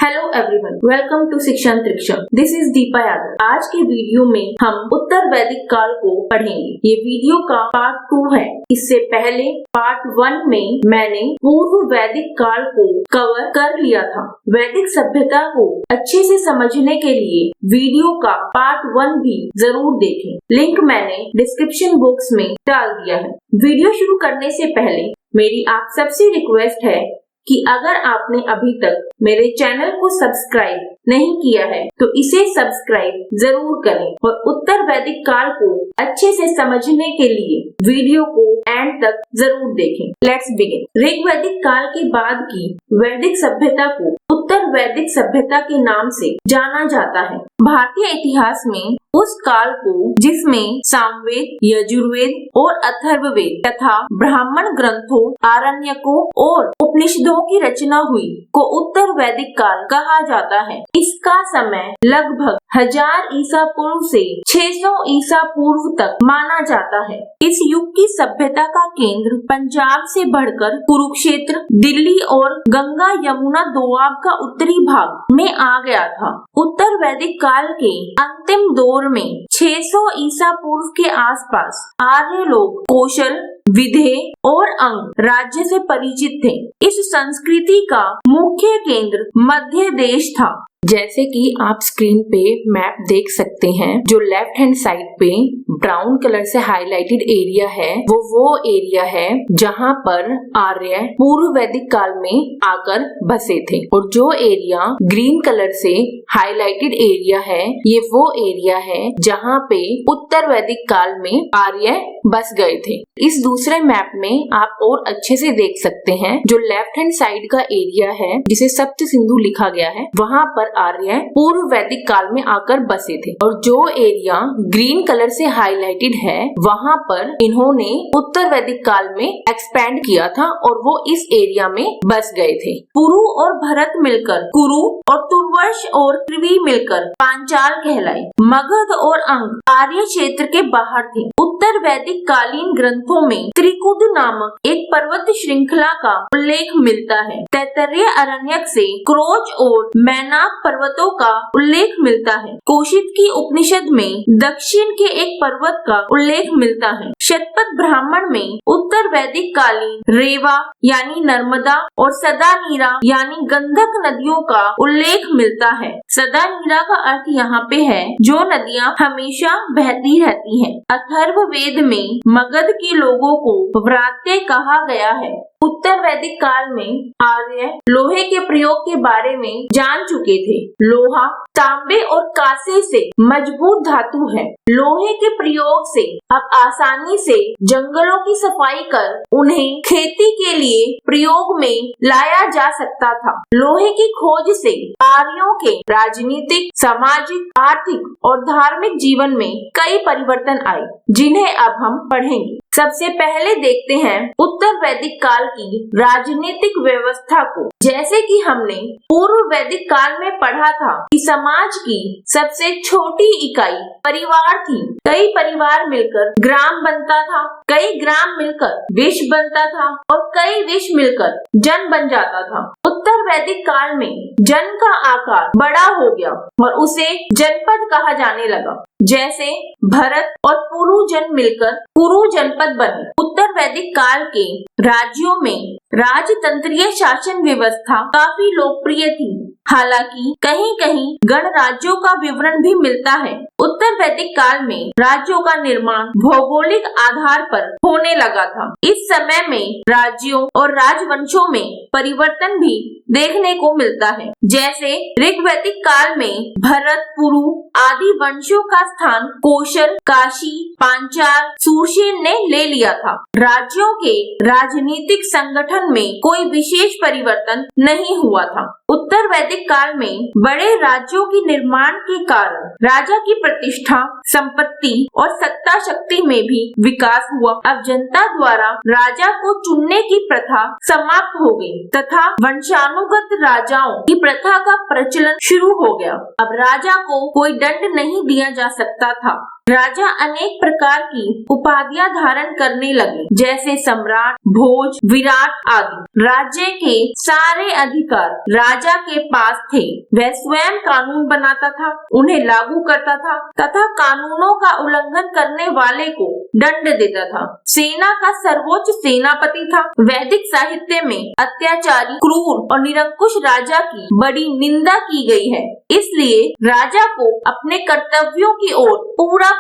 Hello everyone, welcome to Shikshan Trikshan. This is Deepa Yadav. आज के video में हम उत्तर वैदिक काल को पढ़ेंगे। ये वीडियो का पार्ट 2 है। इससे पहले पार्ट 1 में मैंने पूर्व वैदिक काल को कवर कर लिया था। वैदिक सभ्यता को अच्छे से समझने के लिए वीडियो का पार्ट 1 भी जरूर देखें। लिंक मैंने डिस्क्रिप्शन बॉक्स में डाल दिया है। वीडियो शुरू करने से पहले मेरी आप सबसे रिक्वेस्ट है कि अगर आपने अभी तक मेरे चैनल को सब्सक्राइब नहीं किया है तो इसे सब्सक्राइब जरूर करें और उत्तर वैदिक काल को अच्छे से समझने के लिए वीडियो को एंड तक जरूर देखें। Let's begin. ऋग्वैदिक काल के बाद की वैदिक सभ्यता को उत्तर वैदिक सभ्यता के नाम से जाना जाता है। भारतीय इतिहास में उस काल को जिसमें सामवेद, यजुर्वेद और अथर्ववेद तथा ब्राह्मण ग्रंथों, आरण्यकों और उपनिषदों की रचना हुई को उत्तर वैदिक काल कहा जाता है। इसका समय लगभग 1000 ईसा पूर्व से 600 ईसा पूर्व तक माना जाता है। इस युग की सभ्यता का केंद्र पंजाब से बढ़कर कुरुक्षेत्र, दिल्ली और गंगा यमुना दोआब का उत्तरी भाग में आ गया था। उत्तर वैदिक काल के अंतिम दौर में 600 ईसा पूर्व के आसपास आर्य लोग कौशल, विधेय और अंग राज्य से परिचित थे। इस संस्कृति का मुख्य केंद्र मध्य देश था। जैसे कि आप स्क्रीन पे मैप देख सकते हैं, जो लेफ्ट हैंड साइड पे ब्राउन कलर से हाईलाइटेड एरिया है वो एरिया है जहां पर आर्य पूर्व वैदिक काल में आकर बसे थे, और जो एरिया ग्रीन कलर से हाईलाइटेड एरिया है ये वो एरिया है जहां पे उत्तर वैदिक काल में आर्य बस गए थे। इस दूसरे मैप में आप और अच्छे से देख सकते हैं, जो लेफ्ट हैंड साइड का एरिया है जिसे सप्त सिंधु लिखा गया है, वहां पर आर्य पूर्व वैदिक काल में आकर बसे थे, और जो एरिया ग्रीन कलर से हाईलाइटेड है वहां पर इन्होंने उत्तर वैदिक काल में एक्सपैंड किया था और वो इस एरिया में बस गए थे। पुरु और भरत मिलकर कुरु और तुर्वश और त्रिवी मिलकर पांचाल कहलाए। मगध और अंग आर्य क्षेत्र के बाहर थे। उत्तर वैदिक कालीन ग्रंथों में त्रिकुद नामक एक पर्वत श्रृंखला का उल्लेख मिलता है। तैत्तरीय अरण्यक से क्रोच और मैनाक पर्वतों का उल्लेख मिलता है। कौशिक की उपनिषद में दक्षिण के एक पर्वत का उल्लेख मिलता है। शतपथ ब्राह्मण में उत्तर वैदिक कालीन रेवा यानी नर्मदा और सदानीरा यानी गंधक नदियों का उल्लेख मिलता है। सदानीरा का अर्थ यहाँ पे है जो नदियाँ हमेशा बहती रहती हैं। अथर्ववेद में मगध के लोगों को व्रात्य कहा गया है। उत्तर वैदिक काल में आर्य लोहे के प्रयोग के बारे में जान चुके थे। लोहा तांबे और कांसे से मजबूत धातु है। लोहे के प्रयोग से अब आसानी से जंगलों की सफाई कर उन्हें खेती के लिए प्रयोग में लाया जा सकता था। लोहे की खोज से आर्यों के राजनीतिक, सामाजिक, आर्थिक और धार्मिक जीवन में कई परिवर्तन आए, जिन्हें अब हम पढ़ेंगे। सबसे पहले देखते हैं उत्तर वैदिक काल की राजनीतिक व्यवस्था को। जैसे कि हमने पूर्व वैदिक काल में पढ़ा था कि समाज की सबसे छोटी इकाई परिवार थी। कई परिवार मिलकर ग्राम बनता था, कई ग्राम मिलकर विश्व बनता था और कई विश्व मिलकर जन बन जाता था। उत्तर वैदिक काल में जन का आकार बड़ा हो गया और उसे जनपद कहा जाने लगा। जैसे भरत और पुरु जन मिलकर कुरु जनपद बने। उत्तर वैदिक काल के राज्यों में राजतंत्रीय शासन व्यवस्था काफी लोकप्रिय थी। हालांकि कहीं कहीं गणराज्यों का विवरण भी मिलता है। उत्तर वैदिक काल में राज्यों का निर्माण भौगोलिक आधार पर होने लगा था। इस समय में राज्यों और राजवंशों में परिवर्तन भी देखने को मिलता है। जैसे ऋग्वैदिक काल में भरत, पुरु आदि वंशों का स्थान कौशल, काशी, पांचाल, सुरसेन ने ले लिया था। राज्यों के राजनीतिक संगठन में कोई विशेष परिवर्तन नहीं हुआ था। उत्तर वैदिक काल में बड़े राज्यों के निर्माण के कारण राजा की प्रतिष्ठा, संपत्ति और सत्ता शक्ति में भी विकास हुआ। अब जनता द्वारा राजा को चुनने की प्रथा समाप्त हो गई तथा वंशानुगत राजाओं की प्रथा का प्रचलन शुरू हो गया। अब राजा को कोई दंड नहीं दिया जा सकता था। राजा अनेक प्रकार की उपाधियां धारण करने लगे, जैसे सम्राट, भोज, विराट आदि। राज्य के सारे अधिकार राजा के पास थे। वह स्वयं कानून बनाता था, उन्हें लागू करता था तथा कानूनों का उल्लंघन करने वाले को दंड देता था। सेना का सर्वोच्च सेनापति था। वैदिक साहित्य में अत्याचारी, क्रूर और निरंकुश राजा की बड़ी निंदा की गई है। इसलिए राजा को अपने कर्तव्यों की ओर पूरा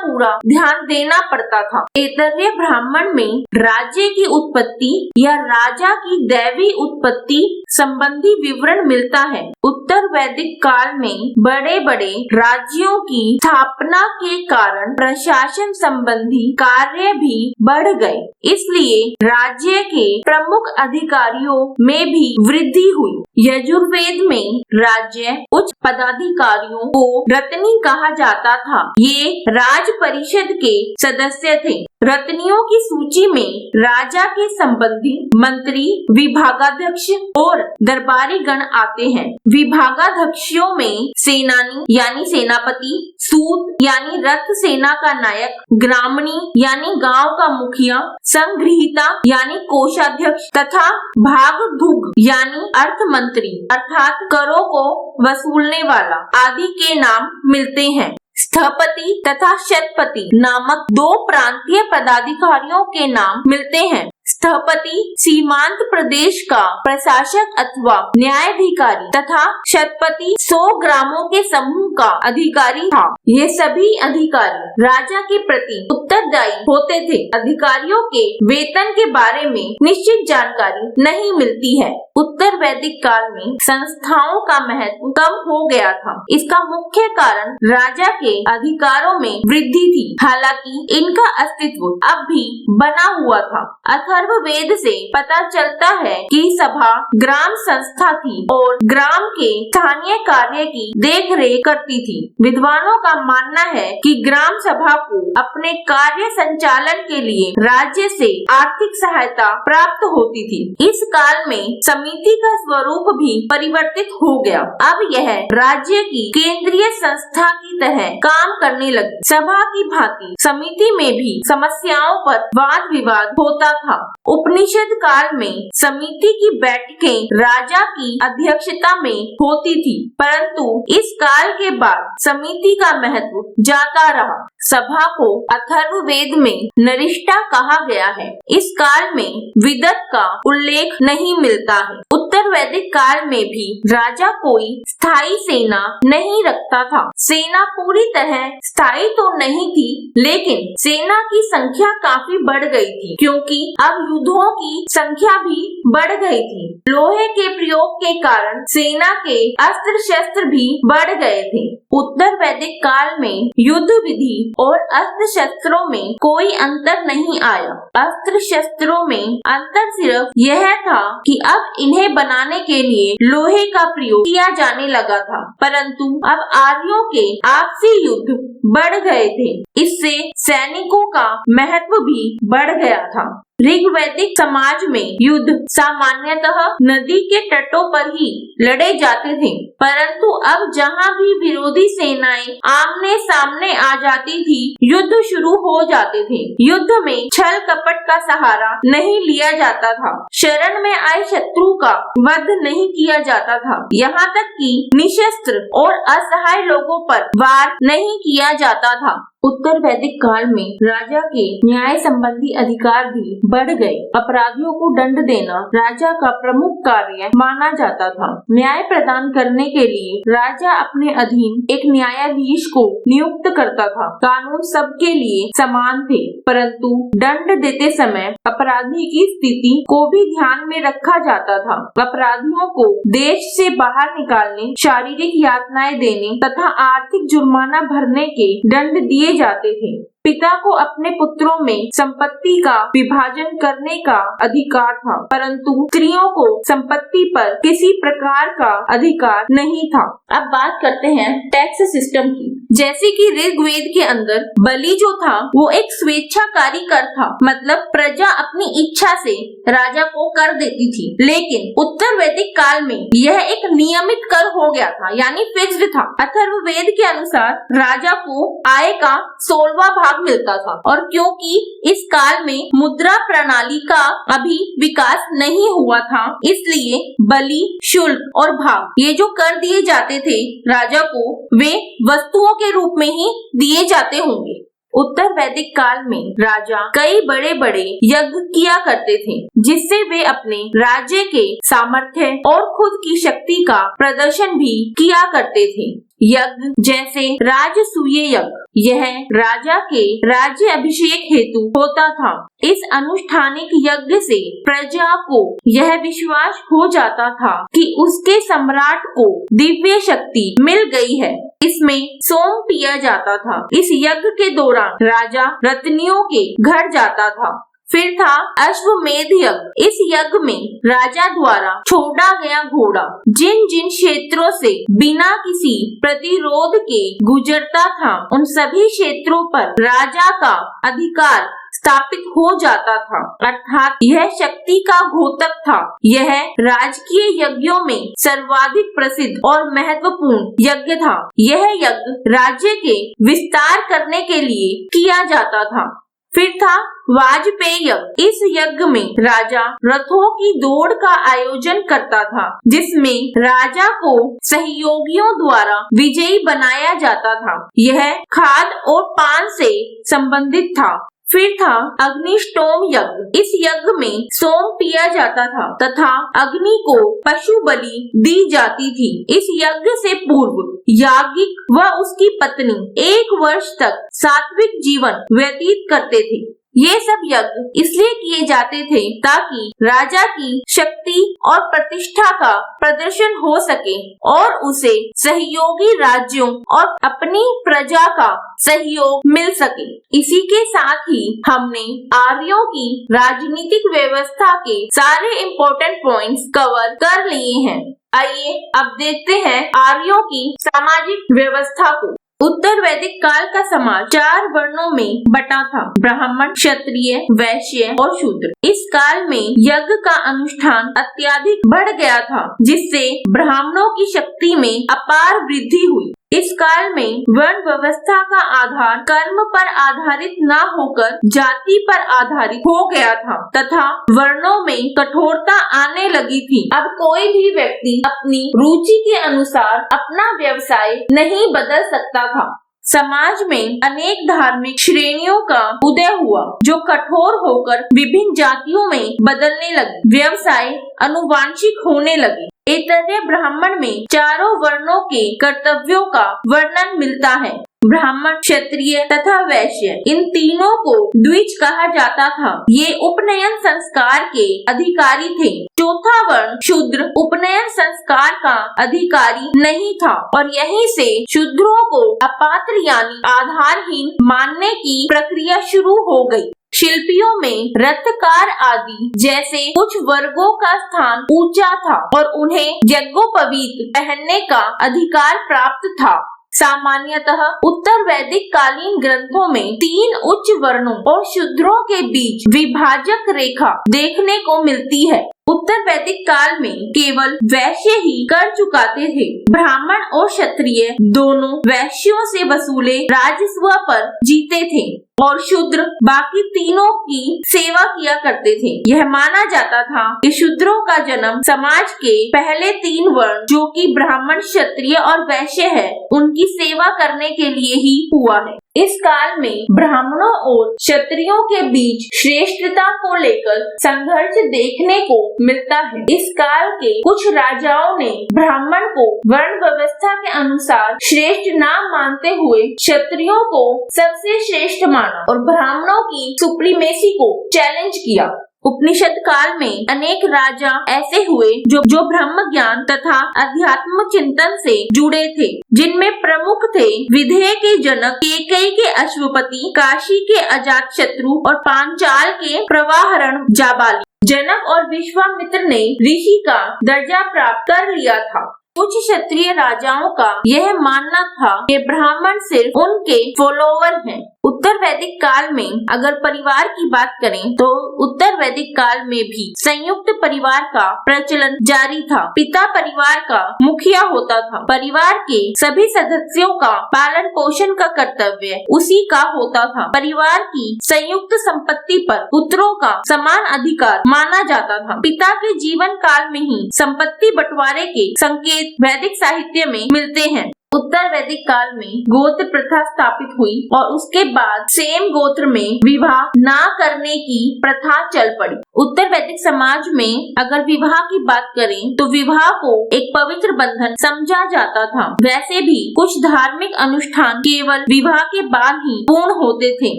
ध्यान देना पड़ता था। ऐतरेय ब्राह्मण में राज्य की उत्पत्ति या राजा की दैवी उत्पत्ति संबंधी विवरण मिलता है। उत्तर वैदिक काल में बड़े बड़े राज्यों की स्थापना के कारण प्रशासन संबंधी कार्य भी बढ़ गए, इसलिए राज्य के प्रमुख अधिकारियों में भी वृद्धि हुई। यजुर्वेद में राज्य उच्च पदाधिकारियों को रत्नी कहा जाता था। ये राज परिषद के सदस्य थे। रत्नियों की सूची में राजा के संबंधी मंत्री, विभागाध्यक्ष और दरबारी गण आते हैं। विभागाध्यक्षों में सेनानी यानी सेनापति, सूत यानी रथ सेना का नायक, ग्रामणी यानी गांव का मुखिया, संगृहीता यानी कोषाध्यक्ष तथा भागधुग यानी अर्थ मंत्री अर्थात करों को वसूलने वाला आदि के नाम मिलते हैं। स्थपति तथा शतपति नामक दो प्रांतीय पदाधिकारियों के नाम मिलते हैं। स्थपति सीमांत प्रदेश का प्रशासक अथवा न्यायाधिकारी तथा शतपति 100 ग्रामों के समूह का अधिकारी था। ये सभी अधिकारी राजा के प्रति उत्तरदायी होते थे। अधिकारियों के वेतन के बारे में निश्चित जानकारी नहीं मिलती है। उत्तर वैदिक काल में संस्थाओं का महत्व कम हो गया था। इसका मुख्य कारण राजा के अधिकारों में वृद्धि थी। हालांकि इनका अस्तित्व अब भी बना हुआ था। अथर्ववेद से पता चलता है कि सभा ग्राम संस्था थी और ग्राम के स्थानीय कार्य की देखरेख करती थी। विद्वानों का मानना है कि ग्राम सभा को अपने कार्य संचालन के लिए राज्य से आर्थिक सहायता प्राप्त होती थी। इस काल में समिति का स्वरूप भी परिवर्तित हो गया। अब यह राज्य की केंद्रीय संस्था की तरह काम करने लगी। सभा की भांति समिति में भी समस्याओं पर वाद विवाद होता था। उपनिषद काल में समिति की बैठकें राजा की अध्यक्षता में होती थी, परंतु इस काल के बाद समिति का महत्व जाता रहा। सभा को अथर्ववेद में नरिष्ठा कहा गया है। इस काल में विदत का उल्लेख नहीं मिलता है। उत्तर वैदिक काल में भी राजा कोई स्थायी सेना नहीं रखता था। सेना पूरी तरह स्थायी तो नहीं थी, लेकिन सेना की संख्या काफी बढ़ गई थी, क्योंकि अब युद्धों की संख्या भी बढ़ गई थी। लोहे के प्रयोग के कारण सेना के अस्त्र शस्त्र भी बढ़ गए थे। उत्तर वैदिक काल में युद्ध विधि और अस्त्र शस्त्रों में कोई अंतर नहीं आया। अस्त्र शस्त्रों में अंतर सिर्फ यह था कि अब इन्हें बनाने के लिए लोहे का प्रयोग किया जाने लगा था, परंतु अब आर्यों के आपसी युद्ध बढ़ गए थे। इससे सैनिकों का महत्व भी बढ़ गया था। ऋग्वैदिक समाज में युद्ध सामान्यतः नदी के तटों पर ही लड़े जाते थे, परंतु अब जहां भी विरोधी सेनाएं आमने सामने आ जाती थी, युद्ध शुरू हो जाते थे। युद्ध में छल कपट का सहारा नहीं लिया जाता था। शरण में आए शत्रु का वध नहीं किया जाता था। यहाँ तक कि निशस्त्र और असहाय लोगों पर वार नहीं किया जाता था। उत्तर वैदिक काल में राजा के न्याय संबंधी अधिकार भी बढ़ गए। अपराधियों को दंड देना राजा का प्रमुख कार्य माना जाता था। न्याय प्रदान करने के लिए राजा अपने अधीन एक न्यायाधीश को नियुक्त करता था। कानून सबके लिए समान थे, परंतु दंड देते समय अपराधी की स्थिति को भी ध्यान में रखा जाता था। अपराधियों को देश से बाहर निकालने, शारीरिक यातनाएं देने तथा आर्थिक जुर्माना भरने के दंड दिए जाते थे। पिता को अपने पुत्रों में संपत्ति का विभाजन करने का अधिकार था, परंतु स्त्रियों को संपत्ति पर किसी प्रकार का अधिकार नहीं था। अब बात करते हैं टैक्स सिस्टम की। जैसे कि ऋग्वेद के अंदर बलि जो था वो एक स्वेच्छाकारी कर था, मतलब प्रजा अपनी इच्छा से राजा को कर देती थी, लेकिन उत्तर वैदिक काल में यह एक नियमित कर हो गया था, यानी फिक्स्ड था। अथर्ववेद के अनुसार राजा को आय का 16वां भाग मिलता था, और क्योंकि इस काल में मुद्रा प्रणाली का अभी विकास नहीं हुआ था, इसलिए बलि, शुल्क और भाग ये जो कर दिए जाते थे राजा को, वे वस्तुओं के रूप में ही दिए जाते होंगे। उत्तर वैदिक काल में राजा कई बड़े बड़े यज्ञ किया करते थे, जिससे वे अपने राज्य के सामर्थ्य और खुद की शक्ति का प्रदर्शन भी किया करते थे। यज्ञ जैसे राजसूय यज्ञ, यह राजा के राज्य अभिषेक हेतु होता था। इस अनुष्ठानिक यज्ञ से प्रजा को यह विश्वास हो जाता था कि उसके सम्राट को दिव्य शक्ति मिल गई है। इसमें सोम पिया जाता था। इस यज्ञ के दौरान राजा रत्नियों के घर जाता था। फिर था अश्वमेध यज्ञ। इस यज्ञ में राजा द्वारा छोड़ा गया घोड़ा जिन जिन क्षेत्रों से बिना किसी प्रतिरोध के गुजरता था, उन सभी क्षेत्रों पर राजा का अधिकार स्थापित हो जाता था, अर्थात यह शक्ति का घोतक था। यह राजकीय यज्ञों में सर्वाधिक प्रसिद्ध और महत्वपूर्ण यज्ञ था। यह यज्ञ राज्य के विस्तार करने के लिए किया जाता था। फिर था वाजपेय यज्ञ। इस यज्ञ में राजा रथों की दौड़ का आयोजन करता था, जिसमें राजा को सहयोगियों द्वारा विजयी बनाया जाता था। यह खाद और पान से संबंधित था। फिर था अग्निष्टोम यज्ञ। इस यज्ञ में सोम पिया जाता था तथा अग्नि को पशु बलि दी जाती थी। इस यज्ञ से पूर्व याज्ञिक व उसकी पत्नी 1 वर्ष तक सात्विक जीवन व्यतीत करते थे। ये सब यज्ञ इसलिए किए जाते थे ताकि राजा की शक्ति और प्रतिष्ठा का प्रदर्शन हो सके और उसे सहयोगी राज्यों और अपनी प्रजा का सहयोग मिल सके। इसी के साथ ही हमने आर्यों की राजनीतिक व्यवस्था के सारे इम्पोर्टेंट पॉइंट्स कवर कर लिए हैं। आइए अब देखते हैं आर्यों की सामाजिक व्यवस्था को। उत्तर वैदिक काल का समाज 4 वर्णों में बटा था: ब्राह्मण, क्षत्रिय, वैश्य और शूद्र। इस काल में यज्ञ का अनुष्ठान अत्यधिक बढ़ गया था, जिससे ब्राह्मणों की शक्ति में अपार वृद्धि हुई। इस काल में वर्ण व्यवस्था का आधार कर्म पर आधारित न होकर जाति पर आधारित हो गया था तथा वर्णों में कठोरता आने लगी थी। अब कोई भी व्यक्ति अपनी रुचि के अनुसार अपना व्यवसाय नहीं बदल सकता था। समाज में अनेक धार्मिक श्रेणियों का उदय हुआ, जो कठोर होकर विभिन्न जातियों में बदलने लगी। व्यवसाय अनुवांशिक होने लगे। ऐतरेय ब्राह्मण में चारों वर्णों के कर्तव्यों का वर्णन मिलता है। ब्राह्मण, क्षत्रिय तथा वैश्य, इन तीनों को द्विज कहा जाता था। ये उपनयन संस्कार के अधिकारी थे। चौथा वर्ण शूद्र उपनयन संस्कार का अधिकारी नहीं था और यहीं से शूद्रों को अपात्र यानी आधारहीन मानने की प्रक्रिया शुरू हो गई। शिल्पियों में रत्नकार आदि जैसे कुछ वर्गों का स्थान ऊंचा था और उन्हें यज्ञोपवीत पहनने का अधिकार प्राप्त था। सामान्यतः उत्तर वैदिक कालीन ग्रंथों में 3 उच्च वर्णों और शूद्रों के बीच विभाजक रेखा देखने को मिलती है। उत्तर वैदिक काल में केवल वैश्य ही कर चुकाते थे। ब्राह्मण और क्षत्रिय दोनों वैश्यों से वसूले राजस्व पर जीते थे और शूद्र बाकी तीनों की सेवा किया करते थे। यह माना जाता था कि शूद्रों का जन्म समाज के पहले 3 वर्ण जो कि ब्राह्मण, क्षत्रिय और वैश्य है, उनकी सेवा करने के लिए ही हुआ है। इस काल में ब्राह्मणों और क्षत्रियों के बीच श्रेष्ठता को लेकर संघर्ष देखने को मिलता है। इस काल के कुछ राजाओं ने ब्राह्मण को वर्ण व्यवस्था के अनुसार श्रेष्ठ न मानते हुए क्षत्रियों को सबसे श्रेष्ठ माना और ब्राह्मणों की सुप्रीमेसी को चैलेंज किया। उपनिषद काल में अनेक राजा ऐसे हुए जो ब्रह्म ज्ञान तथा अध्यात्म चिंतन से जुड़े थे, जिनमें प्रमुख थे विदेह के जनक, केकई के अश्वपति, काशी के अजातशत्रु और पांचाल के प्रवाहरण जाबाली। जनक और विश्वामित्र ने ऋषि का दर्जा प्राप्त कर लिया था। कुछ क्षत्रिय राजाओं का यह मानना था कि ब्राह्मण सिर्फ उनके फॉलोवर हैं। उत्तर वैदिक काल में अगर परिवार की बात करें तो उत्तर वैदिक काल में भी संयुक्त परिवार का प्रचलन जारी था। पिता परिवार का मुखिया होता था। परिवार के सभी सदस्यों का पालन पोषण का कर्तव्य उसी का होता था। परिवार की संयुक्त संपत्ति पर पुत्रों का समान अधिकार माना जाता था। पिता के जीवन काल में ही संपत्ति बंटवारे के संकेत वैदिक साहित्य में मिलते हैं। उत्तर वैदिक काल में गोत्र प्रथा स्थापित हुई और उसके बाद सेम गोत्र में विवाह न करने की प्रथा चल पड़ी। उत्तर वैदिक समाज में अगर विवाह की बात करें तो विवाह को एक पवित्र बंधन समझा जाता था। वैसे भी कुछ धार्मिक अनुष्ठान केवल विवाह के बाद ही पूर्ण होते थे।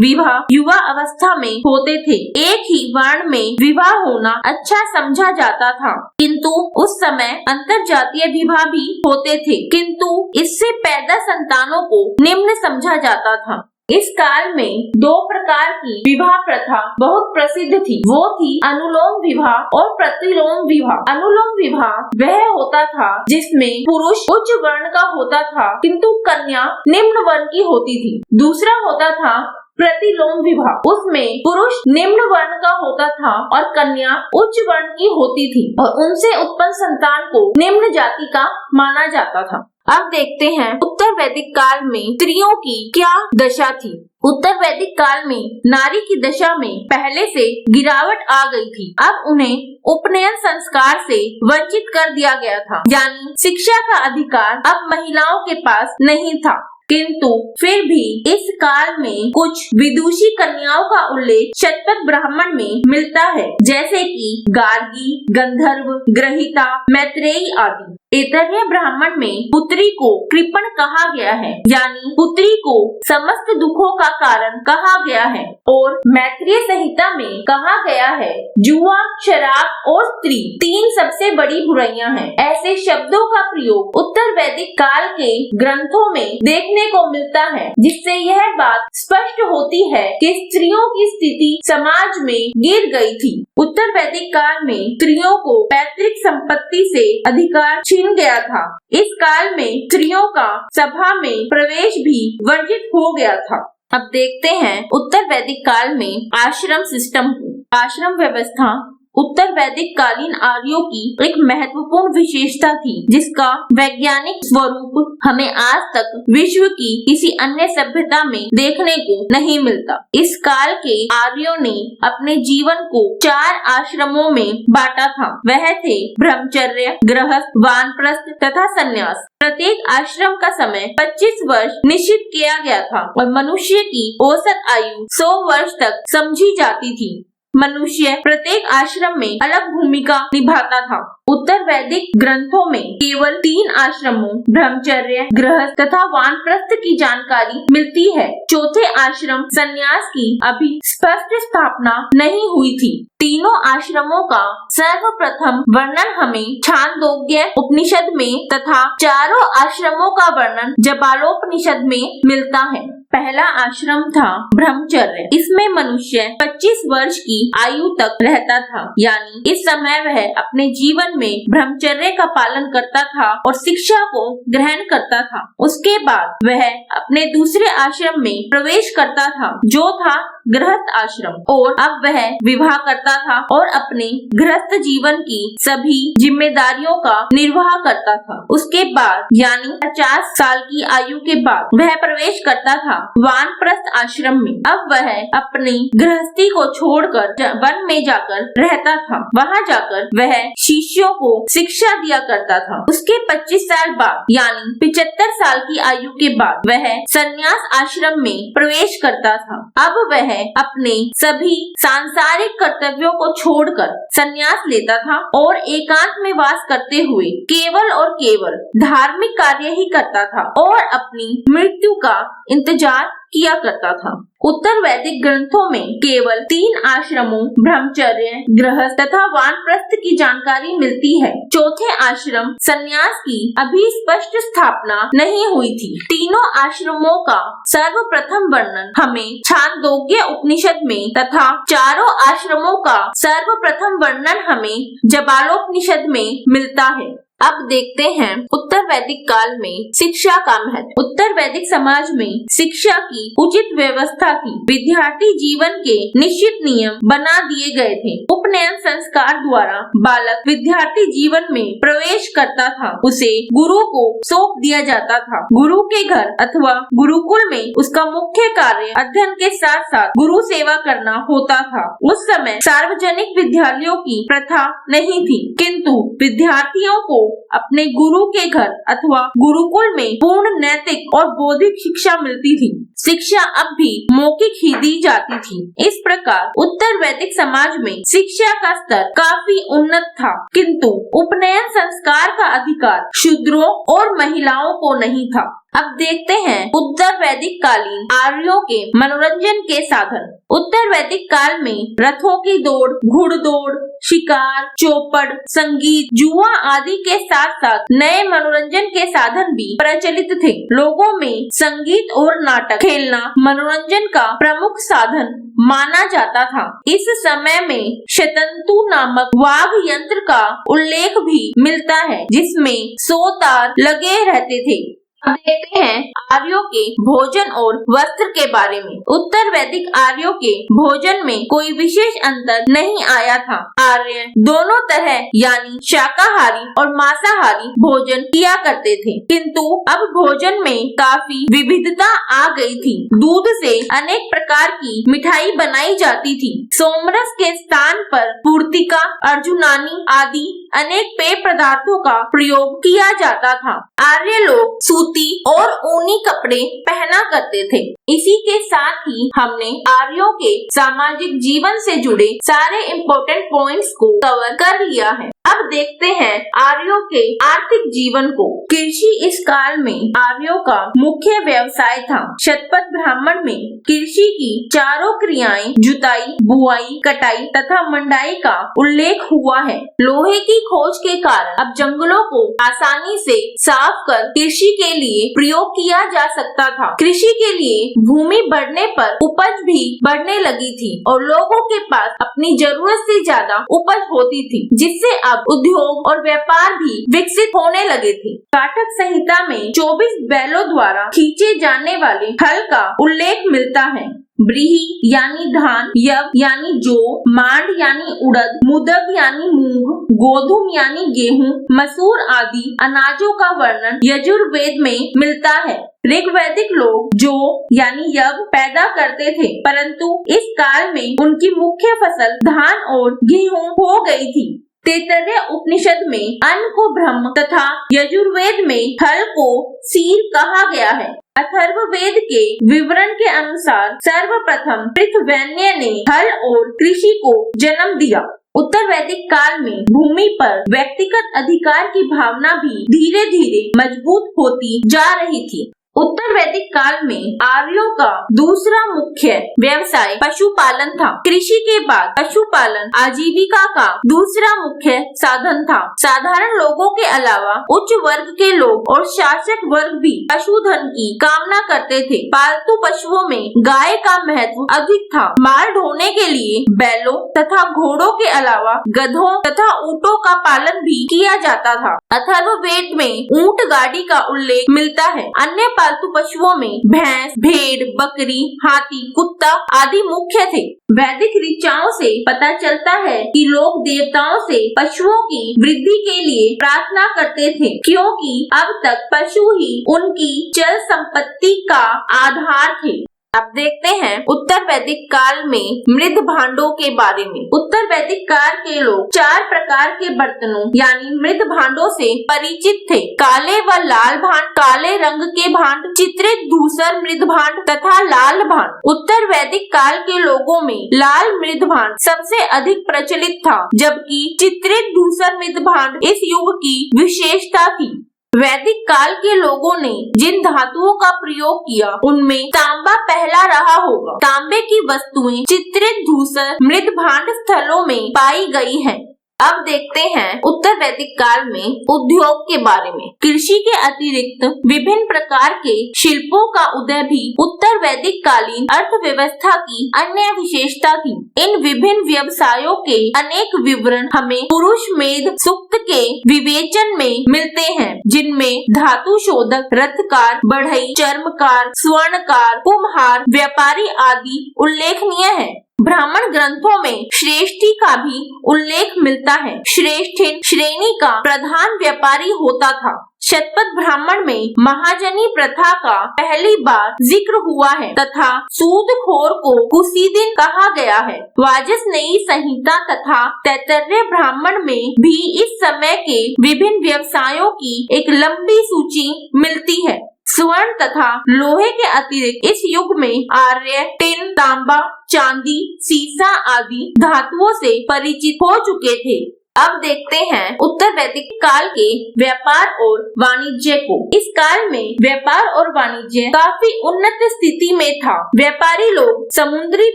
विवाह युवा अवस्था में होते थे। एक ही वर्ण में विवाह होना अच्छा समझा जाता था, किंतु उस समय अंतर जातीय विवाह भी होते थे, किंतु इससे पैदा संतानों को निम्न समझा जाता था। इस काल में दो प्रकार की विवाह प्रथा बहुत प्रसिद्ध थी। वो थी अनुलोम विवाह और प्रतिलोम विवाह। अनुलोम विवाह वह होता था जिसमें पुरुष उच्च वर्ण का होता था किंतु कन्या निम्न वर्ण की होती थी। दूसरा होता था प्रतिलोम विवाह। उसमें पुरुष निम्न वर्ण का होता था और कन्या उच्च वर्ण की होती थी और उनसे उत्पन्न संतान को निम्न जाति का माना जाता था। अब देखते हैं उत्तर वैदिक काल में स्त्रियों की क्या दशा थी। उत्तर वैदिक काल में नारी की दशा में पहले से गिरावट आ गई थी। अब उन्हें उपनयन संस्कार से वंचित कर दिया गया था, यानी शिक्षा का अधिकार अब महिलाओं के पास नहीं था। किंतु फिर भी इस काल में कुछ विदुषी कन्याओं का उल्लेख शतपथ ब्राह्मण में मिलता है, जैसे कि गार्गी, गंधर्व, ग्रहिता, मैत्रेयी आदि। ऐतरेय ब्राह्मण में पुत्री को कृपण कहा गया है, यानी पुत्री को समस्त दुखों का कारण कहा गया है, और मैत्रेय संहिता में कहा गया है जुआ, शराब और स्त्री तीन सबसे बड़ी बुराइयां हैं। ऐसे शब्दों का प्रयोग उत्तर वैदिक काल के ग्रंथों में देखने को मिलता है, जिससे यह बात स्पष्ट होती है कि स्त्रियों की स्थिति समाज में गिर गई थी। उत्तर वैदिक काल में स्त्रियों को पैतृक संपत्ति से अधिकार छीन गया था। इस काल में स्त्रियों का सभा में प्रवेश भी वर्जित हो गया था। अब देखते हैं उत्तर वैदिक काल में आश्रम सिस्टम को। आश्रम व्यवस्था उत्तर वैदिक कालीन आर्यों की एक महत्वपूर्ण विशेषता थी, जिसका वैज्ञानिक स्वरूप हमें आज तक विश्व की किसी अन्य सभ्यता में देखने को नहीं मिलता। इस काल के आर्यों ने अपने जीवन को 4 आश्रमों में बांटा था। वह थे ब्रह्मचर्य, गृहस्थ, वानप्रस्थ तथा संन्यास। प्रत्येक आश्रम का समय 25 वर्ष निश्चित किया गया था और मनुष्य की औसत आयु 100 वर्ष तक समझी जाती थी। मनुष्य प्रत्येक आश्रम में अलग भूमिका निभाता था। उत्तर वैदिक ग्रंथों में केवल 3 आश्रमों ब्रह्मचर्य, गृहस्थ तथा वानप्रस्थ की जानकारी मिलती है। चौथे आश्रम संन्यास की अभी स्पष्ट स्थापना नहीं हुई थी। तीनों आश्रमों का सर्वप्रथम वर्णन हमें छांदोग्य उपनिषद में तथा चारों आश्रमों का वर्णन जबालोपनिषद में मिलता है। पहला आश्रम था ब्रह्मचर्य। इसमें मनुष्य 25 वर्ष की आयु तक रहता था, यानी इस समय वह अपने जीवन में ब्रह्मचर्य का पालन करता था और शिक्षा को ग्रहण करता था। उसके बाद वह अपने दूसरे आश्रम में प्रवेश करता था, जो था गृहस्थ आश्रम, और अब वह विवाह करता था और अपने गृहस्थ जीवन की सभी जिम्मेदारियों का निर्वाह करता था। उसके बाद यानी 50 साल की आयु के बाद वह प्रवेश करता था वानप्रस्थ आश्रम में। अब वह अपनी गृहस्थी को छोड़कर वन में जाकर रहता था। वहां जाकर वह शिष्यों को शिक्षा दिया करता था। उसके 25 साल बाद यानी 75 साल की आयु के बाद वह संन्यास आश्रम में प्रवेश करता था। अब वह अपने सभी सांसारिक कर्तव्यों को छोड़कर संन्यास लेता था और एकांत में वास करते हुए केवल और केवल धार्मिक कार्य ही करता था और अपनी मृत्यु का इंतजार विचार किया करता था। उत्तर वैदिक ग्रंथों में केवल 3 आश्रमों ब्रह्मचर्य, गृहस्थ तथा वानप्रस्थ की जानकारी मिलती है। चौथे आश्रम संन्यास की अभी स्पष्ट स्थापना नहीं हुई थी। तीनों आश्रमों का सर्वप्रथम वर्णन हमें छांदोग्य उपनिषद में तथा चारों आश्रमों का सर्वप्रथम वर्णन हमें जबालोपनिषद में मिलता है। अब देखते हैं उत्तर वैदिक काल में शिक्षा का महत्व। उत्तर वैदिक समाज में शिक्षा की उचित व्यवस्था थी। विद्यार्थी जीवन के निश्चित नियम बना दिए गए थे। उपनयन संस्कार द्वारा बालक विद्यार्थी जीवन में प्रवेश करता था। उसे गुरु को सौंप दिया जाता था। गुरु के घर अथवा गुरुकुल में उसका मुख्य कार्य अध्ययन के साथ साथ गुरु सेवा करना होता था। उस समय सार्वजनिक विद्यालयों की प्रथा नहीं थी, किंतु विद्यार्थियों को अपने गुरु के घर अथवा गुरुकुल में पूर्ण नैतिक और बौद्धिक शिक्षा मिलती थी। शिक्षा अब भी मौखिक ही दी जाती थी। इस प्रकार उत्तर वैदिक समाज में शिक्षा का स्तर काफी उन्नत था, किंतु उपनयन संस्कार का अधिकार शूद्रों और महिलाओं को नहीं था। अब देखते हैं उत्तर वैदिक कालीन आर्यों के मनोरंजन के साधन। उत्तर वैदिक काल में रथों की दौड़, घुड़दौड़, शिकार, चौपड़, संगीत, जुआ आदि के साथ साथ नए मनोरंजन के साधन भी प्रचलित थे। लोगों में संगीत और नाटक खेलना मनोरंजन का प्रमुख साधन माना जाता था। इस समय में शतंतु नामक वाद्य यंत्र का उल्लेख भी मिलता है, जिसमें 100 तार लगे रहते थे। अब देखते हैं आर्यों के भोजन और वस्त्र के बारे में। उत्तर वैदिक आर्यों के भोजन में कोई विशेष अंतर नहीं आया था। आर्य दोनों तरह यानी शाकाहारी और मांसाहारी भोजन किया करते थे, किंतु अब भोजन में काफी विविधता आ गई थी। दूध से अनेक प्रकार की मिठाई बनाई जाती थी। सोमरस के स्थान पर पूर्तिका, अर्जुनानी आदि अनेक पेय पदार्थों का प्रयोग किया जाता था। आर्य लोग सूती और ऊनी कपड़े पहना करते थे। इसी के साथ ही हमने आर्यों के सामाजिक जीवन से जुड़े सारे इम्पोर्टेंट पॉइंट्स को कवर कर लिया है। अब देखते हैं आर्यों के आर्थिक जीवन को। कृषि इस काल में आर्यों का मुख्य व्यवसाय था। शतपथ ब्राह्मण में कृषि की चारों क्रियाएं जुताई, बुआई, कटाई तथा मंडाई का उल्लेख हुआ है। लोहे की खोज के कारण अब जंगलों को आसानी से साफ कर कृषि के लिए प्रयोग किया जा सकता था। कृषि के लिए भूमि बढ़ने पर उपज भी बढ़ने लगी थी और लोगों के पास अपनी जरूरत से ज्यादा उपज होती थी, जिससे अब उद्योग और व्यापार भी विकसित होने लगे थे। काटक संहिता में 24 बैलों द्वारा खींचे जाने वाले हल का उल्लेख मिलता है। ब्रीही यानी धान, यव यानी जौ, मांड यानी उड़द, मुदग यानी मूंग, गोधुम यानी गेहूं, मसूर आदि अनाजों का वर्णन यजुर्वेद में मिलता है। ऋग्वैदिक लोग जौ यानी यव पैदा करते थे, परंतु इस काल में उनकी मुख्य फसल धान और गेहूं हो गई थी। तैत्तरीय उपनिषद में अन्न को ब्रह्म तथा यजुर्वेद में हल को सीर कहा गया है। अथर्ववेद के विवरण के अनुसार सर्वप्रथम पृथ्व्यान्य ने हल और कृषि को जन्म दिया। उत्तर वैदिक काल में भूमि पर व्यक्तिगत अधिकार की भावना भी धीरे धीरे मजबूत होती जा रही थी। उत्तर वैदिक काल में आर्यों का दूसरा मुख्य व्यवसाय पशुपालन था। कृषि के बाद पशुपालन आजीविका का दूसरा मुख्य साधन था। साधारण लोगों के अलावा उच्च वर्ग के लोग और शासक वर्ग भी पशुधन की कामना करते थे। पालतू पशुओं में गाय का महत्व अधिक था। माल ढोने के लिए बैलों तथा घोड़ों के अलावा गधों तथा ऊंटों का पालन भी किया जाता था। अथर्ववेद में ऊंट गाड़ी का उल्लेख मिलता है। अन्य पालतू पशुओं में भैंस, भेड़, बकरी, हाथी, कुत्ता आदि मुख्य थे। वैदिक ऋचाओं से पता चलता है कि लोग देवताओं से पशुओं की वृद्धि के लिए प्रार्थना करते थे, क्योंकि अब तक पशु ही उनकी चल संपत्ति का आधार थे। अब देखते हैं उत्तर वैदिक काल में मृद भांडों के बारे में। उत्तर वैदिक काल के लोग 4 प्रकार के बर्तनों यानी मृद भांडों से परिचित थे। काले व लाल भांड, काले रंग के भांड, चित्रित धूसर मृद भांड तथा लाल भांड। उत्तर वैदिक काल के लोगों में लाल मृद भांड सबसे अधिक प्रचलित था, जबकि चित्रित धूसर मृद भांड इस युग की विशेषता थी। वैदिक काल के लोगों ने जिन धातुओं का प्रयोग किया उनमें तांबा पहला रहा होगा। तांबे की वस्तुएं चित्रित धूसर मृद भांड स्थलों में पाई गई हैं। अब देखते हैं उत्तर वैदिक काल में उद्योग के बारे में। कृषि के अतिरिक्त विभिन्न प्रकार के शिल्पों का उदय भी उत्तर वैदिक कालीन अर्थव्यवस्था की अन्य विशेषता थी। इन विभिन्न व्यवसायों के अनेक विवरण हमें पुरुष मेध सूक्त के विवेचन में मिलते हैं, जिनमें धातु शोधक, रथकार, बढ़ई, चर्मकार, स्वर्णकार, कुम्हार, व्यापारी आदि उल्लेखनीय है। ब्राह्मण ग्रंथों में श्रेष्ठी का भी उल्लेख मिलता है। श्रेष्ठिन श्रेणी का प्रधान व्यापारी होता था। शतपथ ब्राह्मण में महाजनी प्रथा का पहली बार जिक्र हुआ है तथा सूदखोर को कुसीदिन कहा गया है। वाजसनेयी संहिता तथा तैत्तरीय ब्राह्मण में भी इस समय के विभिन्न व्यवसायों की एक लंबी सूची मिलती है। स्वर्ण तथा लोहे के अतिरिक्त इस युग में आर्य टिन, तांबा, चांदी, सीसा आदि धातुओं से परिचित हो चुके थे। अब देखते हैं उत्तर वैदिक काल के व्यापार और वाणिज्य को। इस काल में व्यापार और वाणिज्य काफी उन्नत स्थिति में था। व्यापारी लोग समुद्री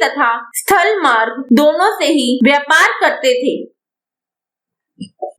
तथा स्थल मार्ग दोनों से ही व्यापार करते थे।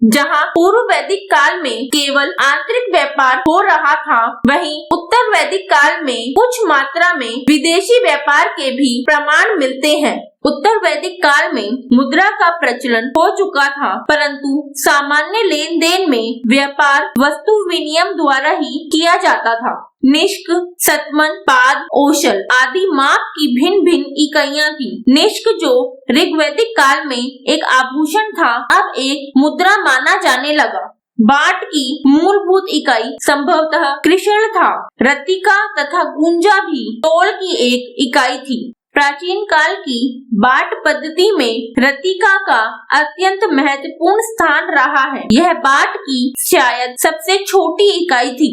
जहाँ पूर्व वैदिक काल में केवल आंतरिक व्यापार हो रहा था, वहीं उत्तर वैदिक काल में कुछ मात्रा में विदेशी व्यापार के भी प्रमाण मिलते हैं। उत्तर वैदिक काल में मुद्रा का प्रचलन हो चुका था, परंतु सामान्य लेन देन में व्यापार वस्तु विनिमय द्वारा ही किया जाता था। निष्क, सतमन, पाद, औशल आदि माप की भिन्न भिन्न इकाइयां थी। निष्क जो ऋग्वैदिक काल में एक आभूषण था, अब एक मुद्रा माना जाने लगा। बाट की मूलभूत इकाई संभवतः कृषण था। रतिका तथा गुंजा भी तोल की एक इकाई थी। प्राचीन काल की बाट पद्धति में रतिका का अत्यंत महत्वपूर्ण स्थान रहा है। यह बाट की शायद सबसे छोटी इकाई थी।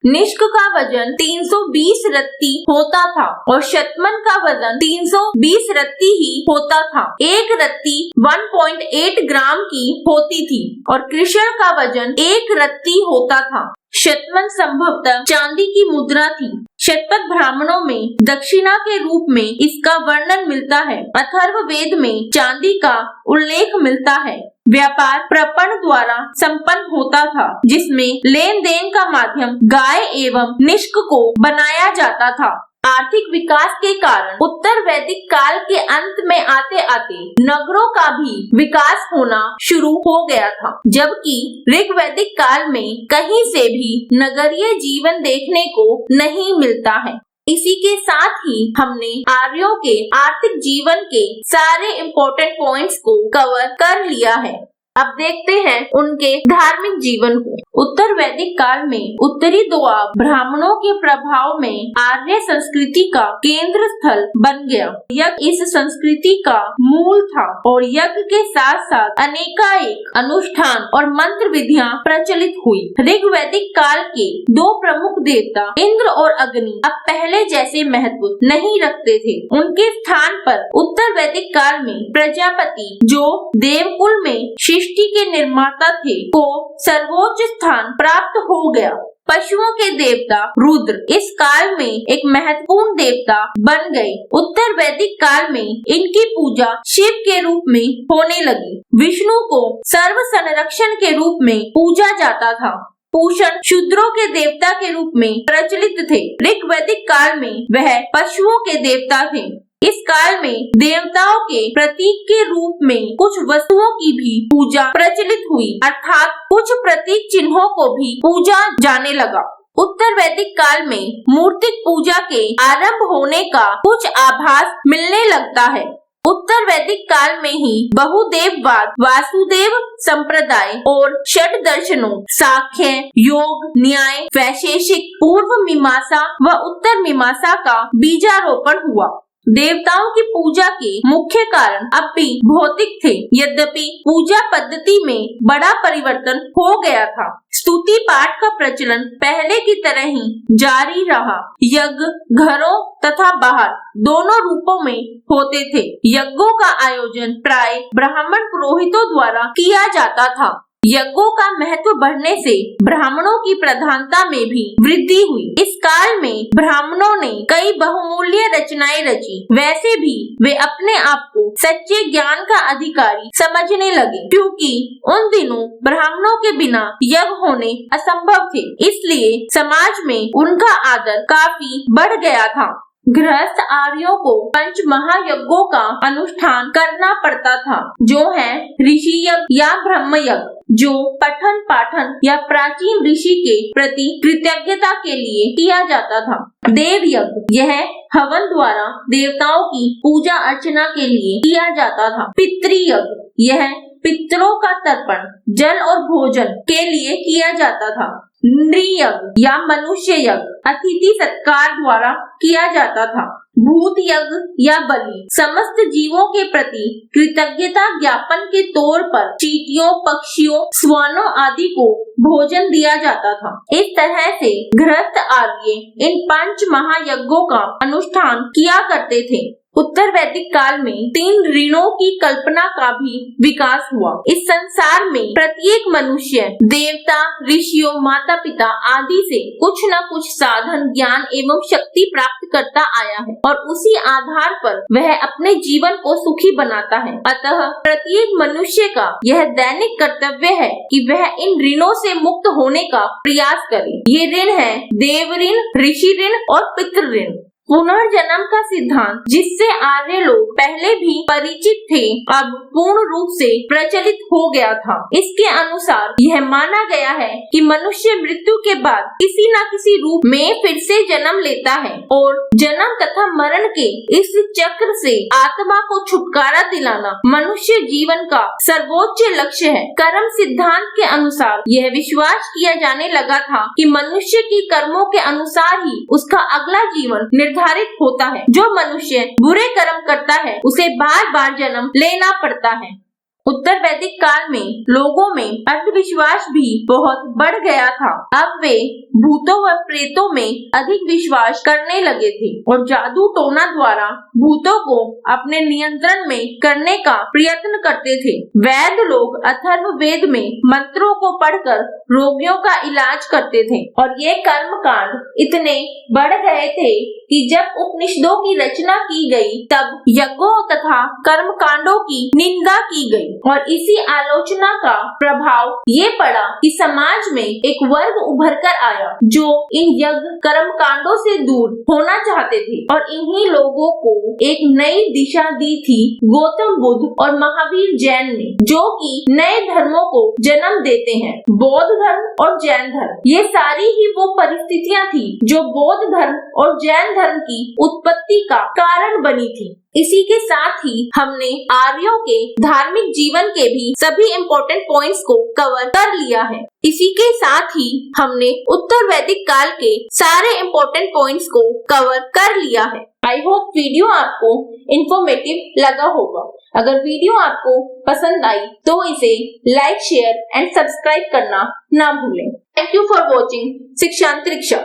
निष्क का वजन 320 रत्ती होता था और शतमन का वजन 320 रत्ती ही होता था। एक रत्ती 1.8 ग्राम की होती थी और कृषण का वजन 1 रत्ती होता था। शतमन संभवतः चांदी की मुद्रा थी। शतपथ ब्राह्मणों में दक्षिणा के रूप में इसका वर्णन मिलता है। अथर्ववेद में चांदी का उल्लेख मिलता है। व्यापार प्रपण द्वारा संपन्न होता था, जिसमें लेन देन का माध्यम गाय एवं निष्क को बनाया जाता था। आर्थिक विकास के कारण उत्तर वैदिक काल के अंत में आते आते नगरों का भी विकास होना शुरू हो गया था, जबकि ऋग्वैदिक काल में कहीं से भी नगरीय जीवन देखने को नहीं मिलता है। इसी के साथ ही हमने आर्यों के आर्थिक जीवन के सारे इम्पोर्टेंट पॉइंट्स को कवर कर लिया है। अब देखते हैं उनके धार्मिक जीवन को। उत्तर वैदिक काल में उत्तरी दोआब ब्राह्मणों के प्रभाव में आर्य संस्कृति का केंद्र स्थल बन गया। यज्ञ इस संस्कृति का मूल था और यज्ञ के साथ साथ अनेकानेक अनुष्ठान और मंत्र विधियां प्रचलित हुई। ऋग्वैदिक काल के दो प्रमुख देवता इंद्र और अग्नि अब पहले जैसे महत्व नहीं रखते थे। उनके स्थान पर उत्तर वैदिक काल में प्रजापति, जो देवकुल में सृष्टि के निर्माता थे, को सर्वोच्च स्थान प्राप्त हो गया। पशुओं के देवता रुद्र इस काल में एक महत्वपूर्ण देवता बन गए। उत्तर वैदिक काल में इनकी पूजा शिव के रूप में होने लगी। विष्णु को सर्व संरक्षण के रूप में पूजा जाता था। पूषण शूद्रों के देवता के रूप में प्रचलित थे। ऋग्वैदिक काल में वह पशुओं के देवता थे। इस काल में देवताओं के प्रतीक के रूप में कुछ वस्तुओं की भी पूजा प्रचलित हुई, अर्थात कुछ प्रतीक चिन्हों को भी पूजा जाने लगा। उत्तर वैदिक काल में मूर्तिक पूजा के आरंभ होने का कुछ आभास मिलने लगता है। उत्तर वैदिक काल में ही बहुदेववाद, वासुदेव संप्रदाय और षट दर्शनों सांख्य, योग, न्याय, वैशेषिक, पूर्व मीमांसा व उत्तर मीमांसा का बीजारोपण हुआ। देवताओं की पूजा के मुख्य कारण अब भी भौतिक थे, यद्यपि पूजा पद्धति में बड़ा परिवर्तन हो गया था। स्तुति पाठ का प्रचलन पहले की तरह ही जारी रहा। यज्ञ घरों तथा बाहर दोनों रूपों में होते थे। यज्ञों का आयोजन प्राय ब्राह्मण पुरोहितों द्वारा किया जाता था। यज्ञों का महत्व बढ़ने से ब्राह्मणों की प्रधानता में भी वृद्धि हुई। इस काल में ब्राह्मणों ने कई बहुमूल्य रचनाएं रची। वैसे भी वे अपने आप को सच्चे ज्ञान का अधिकारी समझने लगे, क्योंकि उन दिनों ब्राह्मणों के बिना यज्ञ होने असंभव थे। इसलिए समाज में उनका आदर काफी बढ़ गया था। गृहस्थ आर्यों को पंच महायज्ञों का अनुष्ठान करना पड़ता था, जो है ऋषि यज्ञ या ब्रह्म यज्ञ, जो पठन पाठन या प्राचीन ऋषि के प्रति कृतज्ञता के लिए किया जाता था। देव यज्ञ, यह हवन द्वारा देवताओं की पूजा अर्चना के लिए किया जाता था। पितृयज्ञ, यह पितरों का तर्पण जल और भोजन के लिए किया जाता था। नृयज्ञ या मनुष्य यज्ञ अतिथि सत्कार द्वारा किया जाता था। भूत यज्ञ या बलि, समस्त जीवों के प्रति कृतज्ञता ज्ञापन के तौर पर चींटियों, पक्षियों, श्वानों आदि को भोजन दिया जाता था। इस तरह से गृहस्थ आर्य इन पंच महायज्ञों का अनुष्ठान किया करते थे। उत्तर वैदिक काल में 3 ऋणों की कल्पना का भी विकास हुआ। इस संसार में प्रत्येक मनुष्य देवता, ऋषियों, माता पिता आदि से कुछ न कुछ साधन, ज्ञान एवं शक्ति प्राप्त करता आया है और उसी आधार पर वह अपने जीवन को सुखी बनाता है। अतः प्रत्येक मनुष्य का यह दैनिक कर्तव्य है कि वह इन ऋणों से मुक्त होने का प्रयास करे। ये ऋण है देव ऋण, ऋषि ऋण और पितृ ऋण। पुनर्जन्म का सिद्धांत, जिससे आर्य लोग पहले भी परिचित थे, अब पूर्ण रूप से प्रचलित हो गया था। इसके अनुसार यह माना गया है कि मनुष्य मृत्यु के बाद किसी न किसी रूप में फिर से जन्म लेता है और जन्म तथा मरण के इस चक्र से आत्मा को छुटकारा दिलाना मनुष्य जीवन का सर्वोच्च लक्ष्य है। कर्म सिद्धांत के अनुसार यह विश्वास किया जाने लगा था कि मनुष्य के कर्मों के अनुसार ही उसका अगला जीवन निर्धारित होता है। जो मनुष्य बुरे कर्म करता है उसे बार बार जन्म लेना पड़ता है। उत्तर वैदिक काल में लोगों में अंधविश्वास भी बहुत बढ़ गया था। अब वे भूतों व प्रेतों में अधिक विश्वास करने लगे थे और जादू टोना द्वारा भूतों को अपने नियंत्रण में करने का प्रयत्न करते थे। वैद्य लोग अथर्व वेद में मंत्रों को पढ़कर रोगियों का इलाज करते थे और ये कर्म कांड इतने बढ़ गए थे कि जब उपनिषदों की रचना की गई तब यज्ञों तथा कर्म कांडों की निंदा की गई और इसी आलोचना का प्रभाव ये पड़ा कि समाज में एक वर्ग उभर कर आया जो इन यज्ञ कर्म कांडों से दूर होना चाहते थे और इन्हीं लोगों को एक नई दिशा दी थी गौतम बुद्ध और महावीर जैन ने, जो कि नए धर्मों को जन्म देते हैं, बौद्ध धर्म और जैन धर्म। ये सारी ही वो परिस्थितियां थी जो बौद्ध धर्म और जैन धर्म की उत्पत्ति का कारण बनी थी। इसी के साथ ही हमने आर्यों के धार्मिक जीवन के भी सभी इम्पोर्टेंट पॉइंट्स को कवर कर लिया है। इसी के साथ ही हमने उत्तर वैदिक काल के सारे इम्पोर्टेंट पॉइंट्स को कवर कर लिया है। आई होप वीडियो आपको इंफॉर्मेटिव लगा होगा। अगर वीडियो आपको पसंद आई तो इसे लाइक, शेयर एंड सब्सक्राइब करना ना भूलें। Thank you for watching शिक्षांतरिक्षा।